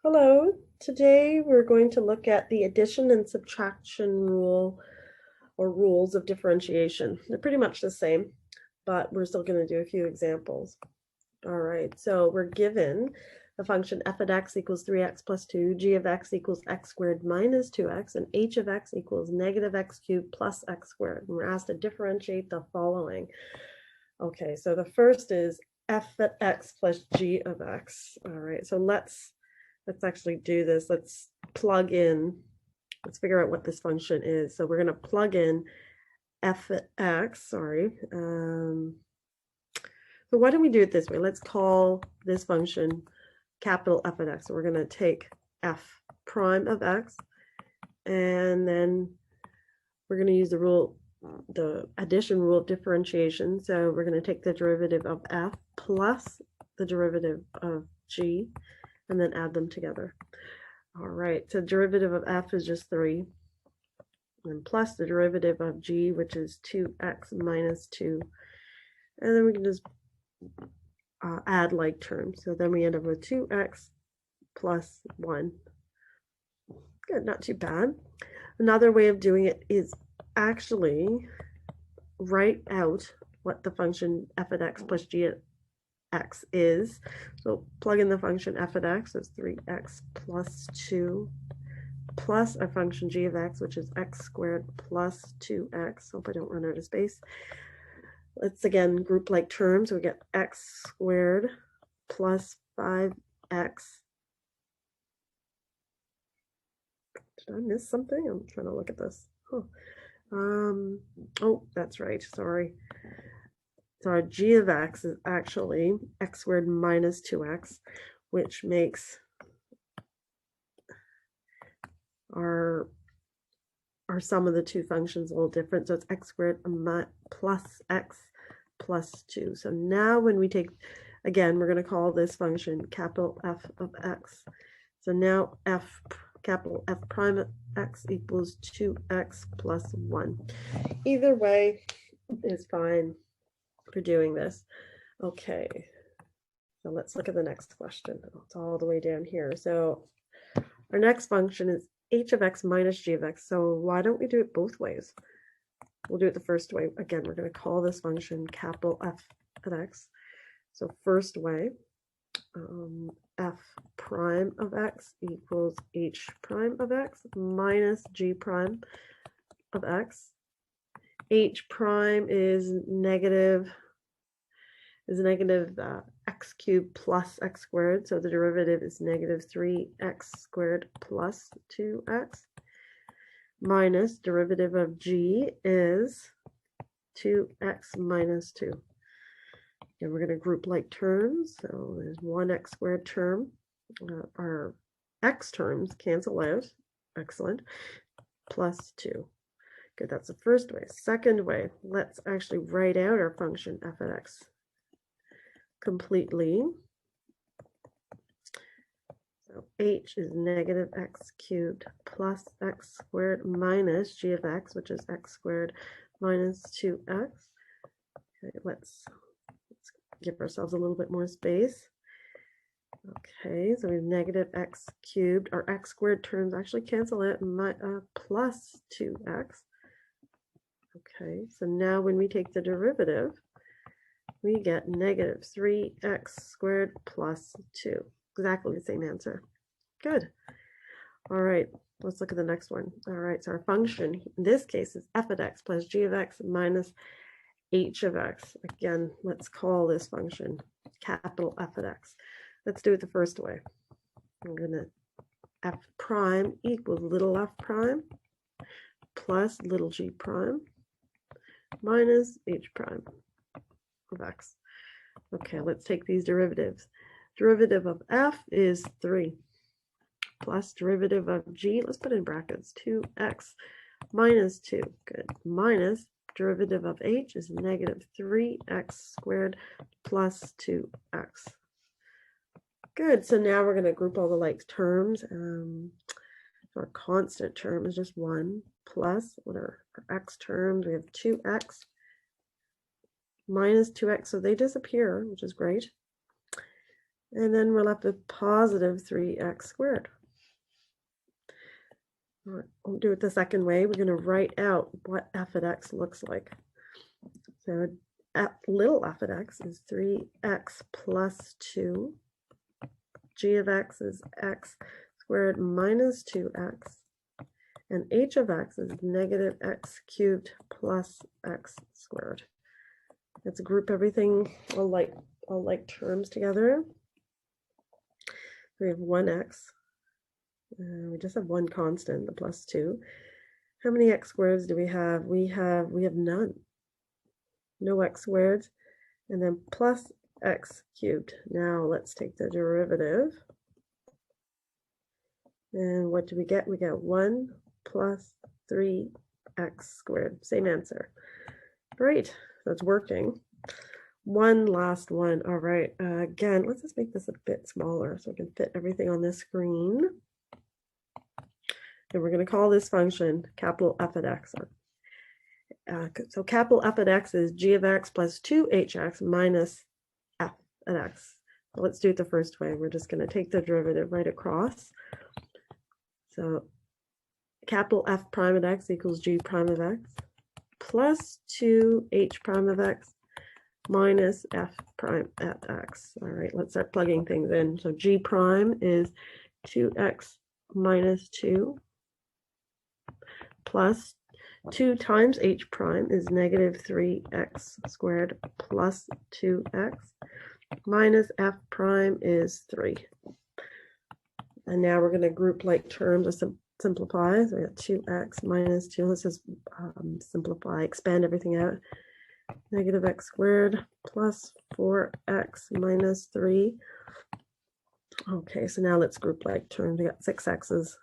Hello, today we're going to look at the addition and subtraction rule or rules of differentiation. They're pretty much the same, but we're still going to do a few examples. All right, so we're given the function f of x equals 3x plus 2, g of x equals x squared minus 2x, and h of x equals negative x cubed plus x squared. And we're asked to differentiate the following. Okay, so the first is f of x plus g of x. All right, so let's actually do this. Let's plug in, let's figure out what this function is. So we're going to plug in f of x, sorry. So why don't we do it this way? Let's call this function capital F of x. So we're going to take f prime of x, and then we're going to use the rule, the addition rule of differentiation. So we're going to take the derivative of f plus the derivative of g, and then add them together. All right, so derivative of f is just 3, and plus the derivative of g, which is 2x minus 2. And then we can just add like terms. So then we end up with 2x plus 1. Good, not too bad. Another way of doing it is actually write out what the function f of x plus g of x is. So plug in the function f of x as 3x plus 2 plus our function g of x, which is x squared plus 2x. Hope I don't run out of space. Let's again group like terms. We get x squared plus 5x. Did I miss something? I'm trying to look at this. Oh, that's right. Sorry. So our g of x is actually x squared minus 2x, which makes our sum of the two functions a little different. So it's x squared plus x plus 2. So now when we take, again, we're going to call this function capital F of x. So now capital F prime of x equals 2x plus 1. Either way is fine for doing this. Okay, so let's look at the next question. It's all the way down here. So our next function is h of x minus g of x. So why don't we do it both ways? We'll do it the first way. Again, we're going to call this function capital F of x. So first way, f prime of x equals h prime of x minus g prime of x. H prime is negative x cubed plus x squared. So the derivative is negative 3x squared plus 2x. Minus derivative of g is 2x minus 2. And we're going to group like terms. So there's one x squared term. Our x terms cancel out. Excellent. Plus 2. Good, that's the first way. Second way, let's actually write out our function f of x completely. So h is negative x cubed plus x squared minus g of x, which is x squared minus 2x. Okay, let's give ourselves a little bit more space. Okay, so we have negative x cubed. Our x squared terms actually cancel out, plus 2x. Okay, so now when we take the derivative, we get negative 3x squared plus 2. Exactly the same answer. Good. All right, let's look at the next one. All right, so our function in this case is f of x plus g of x minus h of x. Again, let's call this function capital F of x. Let's do it the first way. I'm going to f prime equals little f prime plus little g prime minus h prime of x. Okay, let's take these derivatives. Derivative of f is 3 plus derivative of g, let's put in brackets, 2x minus 2. Good. Minus derivative of h is negative 3x squared plus 2x. Good. So now we're going to group all the like terms. Our constant term is just 1 plus what are our x terms? We have 2x minus 2x, so they disappear, which is great. And then we're left with positive 3x squared. All right, we'll do it the second way. We're going to write out what f of x looks like. So little f of x is 3x plus 2. G of x is x squared minus 2x. And h of x is negative x cubed plus x squared. Let's group everything all like terms together. We have 1x. We just have one constant, the plus 2. How many x squareds do we have? We have none. No x squared. And then plus x cubed. Now let's take the derivative. And what do we get? We get 1 plus 3x squared. Same answer. Great. That's working. One last one. All right. Again, let's just make this a bit smaller so I can fit everything on this screen. And we're going to call this function capital F of x. So capital F of x is g of x plus 2hx minus f of x. So let's do it the first way. We're just going to take the derivative right across. So capital F prime of x equals g prime of x plus 2h prime of x minus f prime at x. All right, let's start plugging things in. So g prime is 2x minus 2 plus 2 times h prime is negative 3x squared plus 2x minus f prime is 3. And now we're going to group like terms or simplify. So we got 2x minus 2. Let's just simplify, expand everything out. Negative x squared plus 4x minus 3. Okay, so now let's group like terms. We got 6 x's.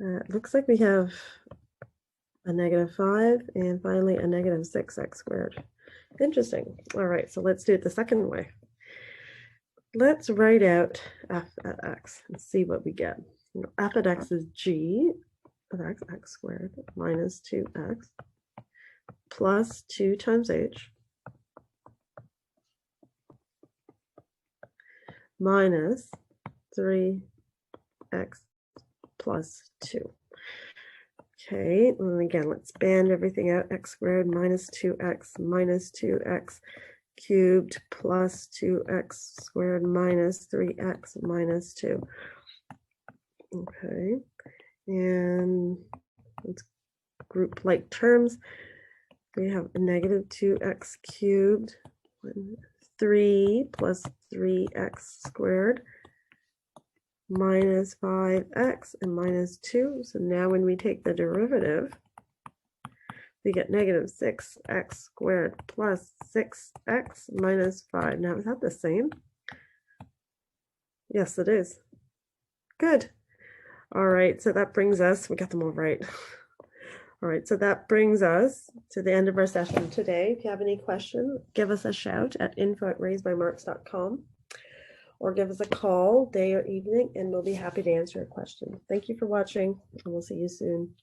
It looks like we have a negative 5 and finally a negative 6x squared. Interesting. All right, so let's do it the second way. Let's write out f at x and see what we get. F at x is g of x squared minus 2x plus 2 times h minus 3x plus 2. Okay, and again, let's band everything out. X squared minus 2x cubed plus 2x squared minus 3x minus 2. Okay, and let's group like terms. We have a negative 2x cubed, 3 plus 3x squared minus 5x and minus 2. So now when we take the derivative, we get negative 6x squared plus 6x minus 5. Now, is that the same? Yes, it is. Good. All right, so that brings us, we got them all right. All right, so that brings us to the end of our session today. If you have any questions, give us a shout at info@raisedbymarks.com or give us a call day or evening, and we'll be happy to answer your question. Thank you for watching, and we'll see you soon.